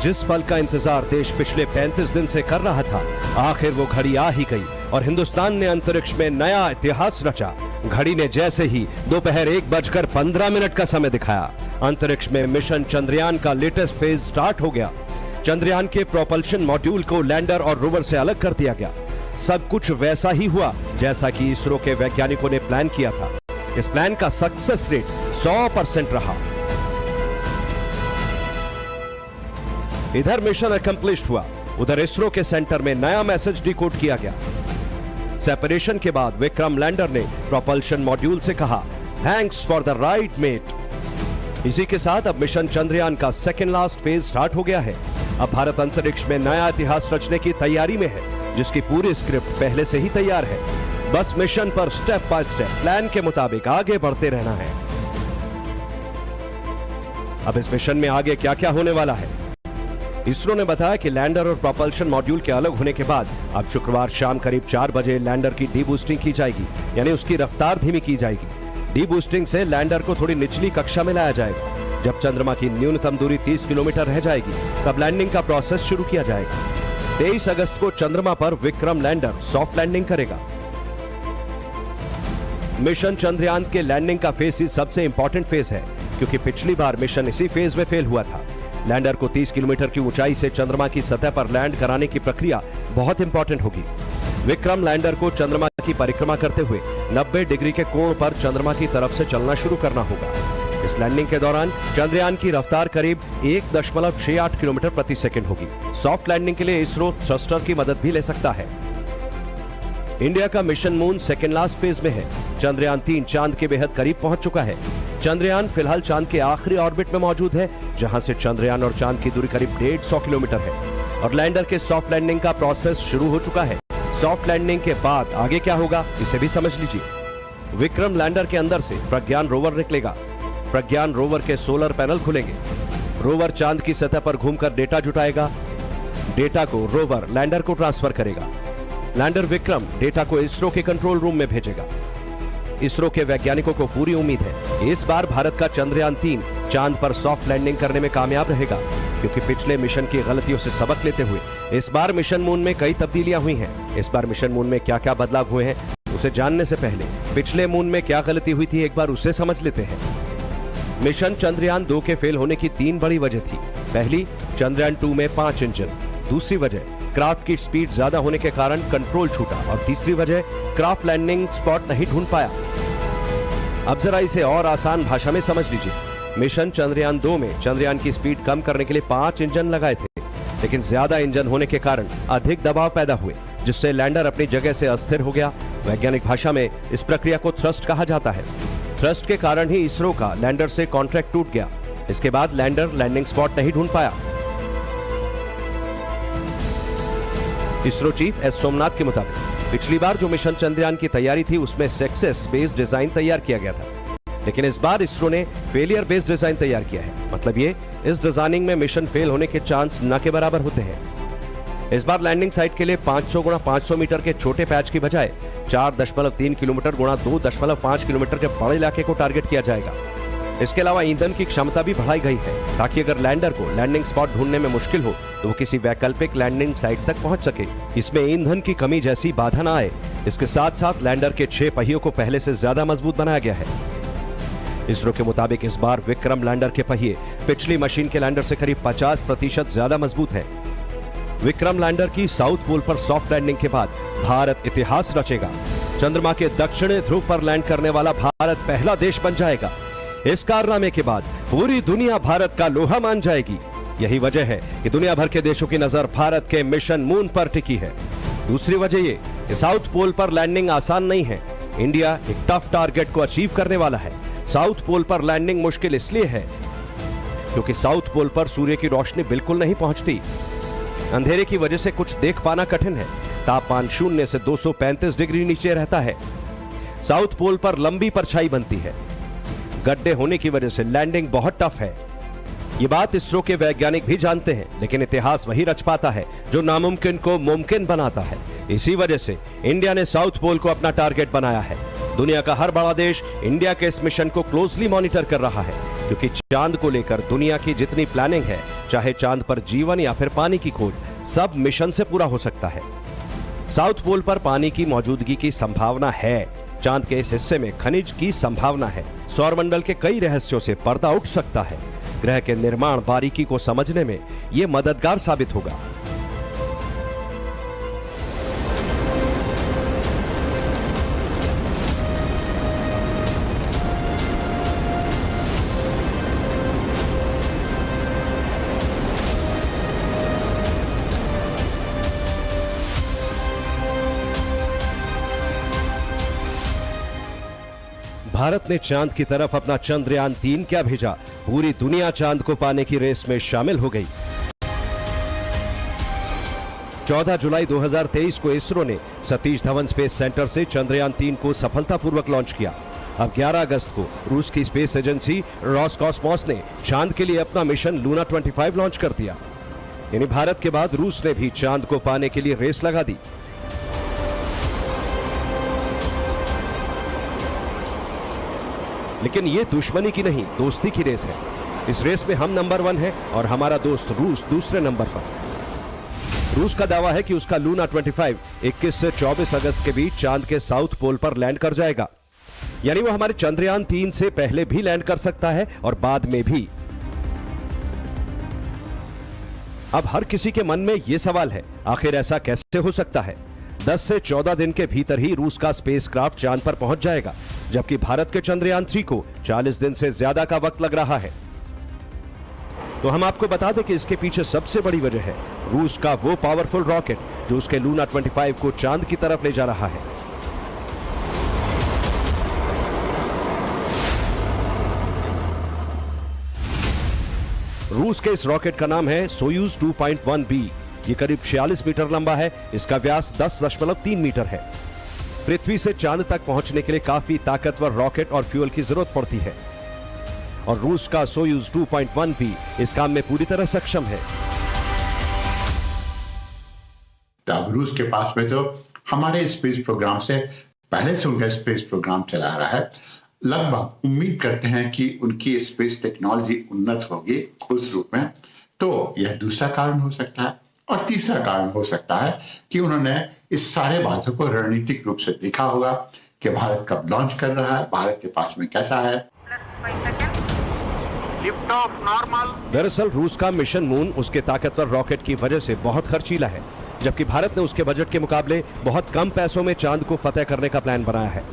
जिस पल का इंतजार देश पिछले 35 दिन से कर रहा था, आखिर वो घड़ी आ ही गई और हिंदुस्तान ने अंतरिक्ष में नया इतिहास रचा। घड़ी ने जैसे ही दोपहर 1:15 का समय दिखाया, अंतरिक्ष में मिशन चंद्रयान का लेटेस्ट फेज स्टार्ट हो गया। चंद्रयान के प्रोपल्शन मॉड्यूल को लैंडर और रोवर से अलग कर दिया गया। सब कुछ वैसा ही हुआ जैसा कि इसरो के वैज्ञानिकों ने प्लान किया था। इस प्लान का सक्सेस रेट 100% रहा। इधर मिशन अकम्प्लिश्ड हुआ, उधर इसरो के सेंटर में नया मैसेज डिकोड किया गया। सेपरेशन के बाद विक्रम लैंडर ने प्रोपल्शन मॉड्यूल से कहा, thanks for the ride mate. इसी के साथ अब मिशन चंद्रयान का सेकेंड लास्ट फेज स्टार्ट हो गया है। अब भारत अंतरिक्ष में नया इतिहास रचने की तैयारी में है, जिसकी पूरी स्क्रिप्ट पहले से ही तैयार है। बस मिशन पर स्टेप बाय स्टेप प्लान के मुताबिक आगे बढ़ते रहना है। अब इस मिशन में आगे क्या क्या होने वाला है? इसरो ने बताया कि लैंडर और प्रोपल्शन मॉड्यूल के अलग होने के बाद अब शुक्रवार शाम करीब 4 बजे लैंडर की डी-बूस्टिंग की जाएगी, यानी उसकी रफ्तार धीमी की जाएगी। डी-बूस्टिंग से लैंडर को थोड़ी निचली कक्षा में लाया जाएगा। जब चंद्रमा की न्यूनतम दूरी 30 किलोमीटर रह जाएगी, तब लैंडिंग का प्रोसेस शुरू किया जाएगा। 23 अगस्त को चंद्रमा पर विक्रम लैंडर सॉफ्ट लैंडिंग करेगा। मिशन चंद्रयान के लैंडिंग का फेज ही सबसे इंपॉर्टेंट फेज है, क्योंकि पिछली बार मिशन इसी फेज में फेल हुआ था। लैंडर को 30 किलोमीटर की ऊंचाई से चंद्रमा की सतह पर लैंड कराने की प्रक्रिया बहुत इंपॉर्टेंट होगी। विक्रम लैंडर को चंद्रमा की परिक्रमा करते हुए 90 डिग्री के कोण पर चंद्रमा की तरफ से चलना शुरू करना होगा। इस लैंडिंग के दौरान चंद्रयान की रफ्तार करीब 1.68 किलोमीटर प्रति सेकंड होगी। सॉफ्ट लैंडिंग के लिए इसरो थ्रस्टर की मदद भी ले सकता है। इंडिया का mission moon second last phase में है। चंद्रयान 3 चांद के बेहद करीब पहुंच चुका है। चंद्रयान फिलहाल चांद के आखिरी ऑर्बिट में मौजूद है, जहां से चंद्रयान और चांद की दूरी करीब 150 किलोमीटर है और लैंडर के सॉफ्ट लैंडिंग का प्रोसेस शुरू हो चुका है। सॉफ्ट लैंडिंग के बाद आगे क्या होगा, इसे भी समझ लीजिए। विक्रम लैंडर के अंदर से प्रज्ञान रोवर निकलेगा। प्रज्ञान रोवर के सोलर पैनल खुलेंगे। रोवर चांद की सतह पर घूमकर डेटा जुटाएगा। डेटा को रोवर लैंडर को ट्रांसफर करेगा। लैंडर विक्रम डेटा को इसरो के कंट्रोल रूम में भेजेगा। इसरो के वैज्ञानिकों को पूरी उम्मीद है इस बार भारत का चंद्रयान 3 चांद पर सॉफ्ट लैंडिंग करने में कामयाब रहेगा, क्योंकि पिछले मिशन की गलतियों से सबक लेते हुए इस बार मिशन मून में कई तब्दीलियां हुई हैं। इस बार मिशन मून में क्या क्या बदलाव हुए हैं, उसे जानने से पहले पिछले मून में क्या गलती हुई थी, एक बार उसे समझ लेते हैं। मिशन चंद्रयान 2 के फेल होने की 3 बड़ी वजह थी। पहली, चंद्रयान 2 में 5 इंजन। दूसरी वजह, क्राफ्ट की स्पीड ज्यादा होने के कारण कंट्रोल छूटा। और तीसरी वजह, क्राफ्ट लैंडिंग स्पॉट नहीं ढूंढ पाया। अब जरा इसे और आसान भाषा में समझ लीजिए। मिशन चंद्रयान 2 में चंद्रयान की स्पीड कम करने के लिए 5 इंजन लगाए थे, लेकिन ज्यादा इंजन होने के कारण अधिक दबाव पैदा हुए, जिससे लैंडर अपनी जगह से अस्थिर हो गया। वैज्ञानिक भाषा में इस प्रक्रिया को थ्रस्ट कहा जाता है। थ्रस्ट के कारण ही इसरो का लैंडर से कॉन्ट्रैक्ट टूट गया। इसके बाद लैंडर लैंडिंग स्पॉट नहीं ढूंढ पाया। इसरो चीफ एस सोमनाथ के मुताबिक पिछली बार जो मिशन चंद्रयान की तैयारी थी, उसमें सक्सेस बेस्ड डिजाइन तैयार किया गया था, लेकिन इस बार इसरो ने फेलियर बेस्ड डिजाइन तैयार किया है। मतलब ये, इस डिजाइनिंग में मिशन फेल होने के चांस न के बराबर होते हैं। इस बार लैंडिंग साइट के लिए 500 × 500 मीटर के छोटे पैच की बजाय 4.3 किलोमीटर × 2.5 किलोमीटर के बड़े इलाके को टारगेट किया जाएगा। इसके अलावा ईंधन की क्षमता भी बढ़ाई गई है, ताकि अगर लैंडर को लैंडिंग स्पॉट ढूंढने में मुश्किल हो तो वो किसी वैकल्पिक लैंडिंग साइट तक पहुंच सके। इसमें ईंधन की कमी जैसी बाधा न आए। इसके साथ साथ लैंडर के 6 पहियों को पहले से ज्यादा मजबूत बनाया गया है। इसरो के मुताबिक इस बार विक्रम लैंडर के पहिए पिछली मशीन के लैंडर से करीब 50% ज्यादा मजबूत है। विक्रम लैंडर की साउथ पोल पर सॉफ्ट लैंडिंग के बाद भारत इतिहास रचेगा। चंद्रमा के दक्षिणी ध्रुव पर लैंड करने वाला भारत पहला देश बन जाएगा। इस कारनामे के बाद पूरी दुनिया भारत का लोहा मान जाएगी। यही वजह है कि दुनिया भर के देशों की नजर भारत के मिशन मून पर टिकी है। दूसरी वजह ये कि साउथ पोल पर लैंडिंग आसान नहीं है। इंडिया एक टफ टारगेट को अचीव करने वाला है। साउथ पोल पर लैंडिंग मुश्किल इसलिए है क्योंकि साउथ पोल पर सूर्य की रोशनी बिल्कुल नहीं पहुंचती। अंधेरे की वजह से कुछ देख पाना कठिन है। तापमान 0 से 235 डिग्री नीचे रहता है। साउथ पोल पर लंबी परछाई बनती है। गड्ढे होने की वजह से लैंडिंग बहुत टफ है। ये बात इसरो के वैज्ञानिक भी जानते हैं, लेकिन इतिहास वही रच पाता है जो नामुमकिन को मुमकिन बनाता है। इसी वजह से इंडिया ने साउथ पोल को अपना टारगेट बनाया है। दुनिया का हर बड़ा देश इंडिया के इस मिशन को क्लोजली मॉनिटर कर रहा है, क्योंकि चांद को लेकर दुनिया की जितनी प्लानिंग है चाहे चांद पर जीवन या फिर पानी की खोज, सब मिशन से पूरा हो सकता है। साउथ पोल पर पानी की मौजूदगी की संभावना है। चांद के इस हिस्से में खनिज की संभावना है। सौरमंडल के कई रहस्यों से पर्दा उठ सकता है। ग्रह के निर्माण बारीकी को समझने में यह मददगार साबित होगा। भारत ने चांद की तरफ अपना चंद्रयान 3 क्या भेजा, पूरी दुनिया चांद को पाने की रेस में शामिल हो गई। 14 जुलाई 2023 को इसरो ने सतीश धवन स्पेस सेंटर से चंद्रयान 3 को सफलतापूर्वक लॉन्च किया। अब 11 अगस्त को रूस की स्पेस एजेंसी रोसकॉस्मोस ने चांद के लिए अपना मिशन लूना 25 लॉन्च कर दिया। यानी भारत के बाद रूस ने भी चांद को पाने के लिए रेस लगा दी। लेकिन ये दुश्मनी की नहीं, दोस्ती की रेस है। इस रेस में हम नंबर 1 है और हमारा दोस्त रूस दूसरे नंबर पर। रूस का दावा है कि उसका लूना 25 21 से 24 अगस्त के बीच चांद के साउथ पोल पर लैंड कर जाएगा। यानी वो हमारे चंद्रयान 3 से पहले भी लैंड कर सकता है और बाद में भी। अब हर किसी के मन में यह सवाल है, आखिर ऐसा कैसे हो सकता है? 10 से 14 दिन के भीतर ही रूस का स्पेसक्राफ्ट चांद पर पहुंच जाएगा, जबकि भारत के चंद्रयान 3 को 40 दिन से ज्यादा का वक्त लग रहा है। तो हम आपको बता दें कि इसके पीछे सबसे बड़ी वजह है रूस का वो पावरफुल रॉकेट जो उसके लूना 25 को चांद की तरफ ले जा रहा है। रूस के इस रॉकेट का नाम है सोयूज 2.1B। ये करीब 46 मीटर लंबा है। इसका व्यास 10.3 मीटर है। पृथ्वी से चांद तक पहुंचने के लिए काफी ताकतवर रॉकेट और फ्यूल की जरूरत पड़ती है और रूस का सोयूज 2.1B इस काम में पूरी तरह सक्षम है। अब रूस के पास में तो हमारे स्पेस प्रोग्राम से पहले से उनका स्पेस प्रोग्राम चला रहा है। लगभग उम्मीद करते हैं कि उनकी स्पेस टेक्नोलॉजी उन्नत होगी उस रूप में। तो यह दूसरा कारण हो सकता है। और तीसरा कारण हो सकता है कि उन्होंने इस सारे बातों को रणनीतिक रूप से देखा होगा कि भारत कब लॉन्च कर रहा है, भारत के पास में कैसा है। दरअसल रूस का मिशन मून उसके ताकतवर रॉकेट की वजह से बहुत खर्चीला है, जबकि भारत ने उसके बजट के मुकाबले बहुत कम पैसों में चांद को फतेह करने का प्लान बनाया है।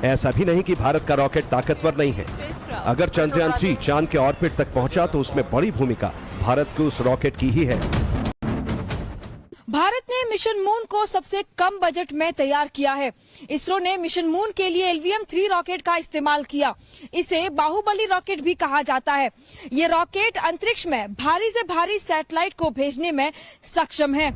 ऐसा भी नहीं कि भारत का रॉकेट ताकतवर नहीं है। अगर चंद्रयान 3 चांद के ऑर्बिट तक पहुंचा तो उसमें बड़ी भूमिका भारत के उस रॉकेट की ही है। भारत ने मिशन मून को सबसे कम बजट में तैयार किया है। इसरो ने मिशन मून के लिए LVM-3 रॉकेट का इस्तेमाल किया। इसे बाहुबली रॉकेट भी कहा जाता है। ये रॉकेट अंतरिक्ष में भारी से भारी सैटेलाइट को भेजने में सक्षम है।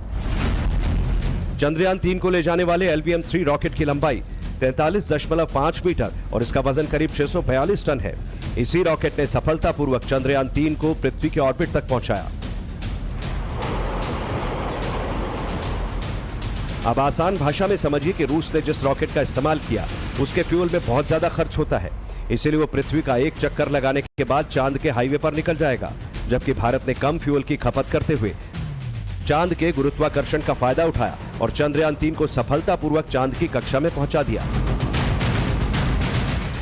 चंद्रयान 3 को ले जाने वाले LVM-3 रॉकेट की लंबाई 43.5 मीटर और इसका वजन करीब 642 टन है। इसी रॉकेट ने सफलतापूर्वक चंद्रयान 3 को पृथ्वी के ऑर्बिट तक पहुंचाया। अब आसान भाषा में समझिए कि रूस ने जिस रॉकेट का इस्तेमाल किया उसके फ्यूल में बहुत ज्यादा खर्च होता है, इसीलिए वो पृथ्वी का एक चक्कर लगाने के बाद चांद के हाईवे पर निकल जाएगा, जबकि भारत ने कम फ्यूल की खपत करते हुए चांद के गुरुत्वाकर्षण का फायदा उठाया और चंद्रयान 3 को सफलतापूर्वक चांद की कक्षा में पहुंचा दिया।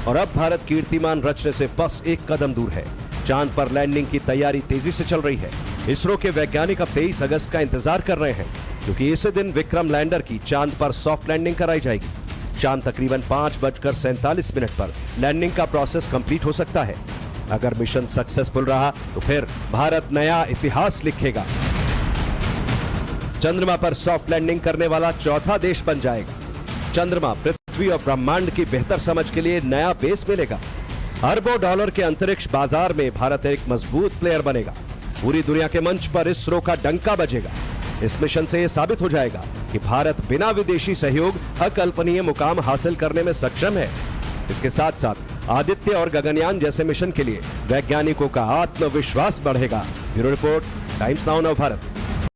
और अब भारत कीर्तिमान रचने से बस एक कदम दूर है। चांद पर लैंडिंग की तैयारी तेजी से चल रही है। इसरो के वैज्ञानिक अब 23 अगस्त का इंतजार कर रहे हैं, क्योंकि इसी दिन विक्रम लैंडर की चांद पर सॉफ्ट लैंडिंग कराई जाएगी। शाम तकरीबन 5:47 पर लैंडिंग का प्रोसेस कंप्लीट हो सकता है। अगर मिशन सक्सेसफुल रहा तो फिर भारत नया इतिहास लिखेगा। चंद्रमा पर सॉफ्ट लैंडिंग करने वाला चौथा देश बन जाएगा। चंद्रमा, पृथ्वी और ब्रह्मांड की बेहतर समझ के लिए नया बेस मिलेगा। अरबों डॉलर के अंतरिक्ष बाजार में भारत एक मजबूत प्लेयर बनेगा। पूरी दुनिया के मंच पर इसरो का डंका बजेगा। इस मिशन से यह साबित हो जाएगा कि भारत बिना विदेशी सहयोग अकल्पनीय मुकाम हासिल करने में सक्षम है। इसके साथ साथ आदित्य और गगनयान जैसे मिशन के लिए वैज्ञानिकों का आत्मविश्वास बढ़ेगा। Bureau report, times now Bharat.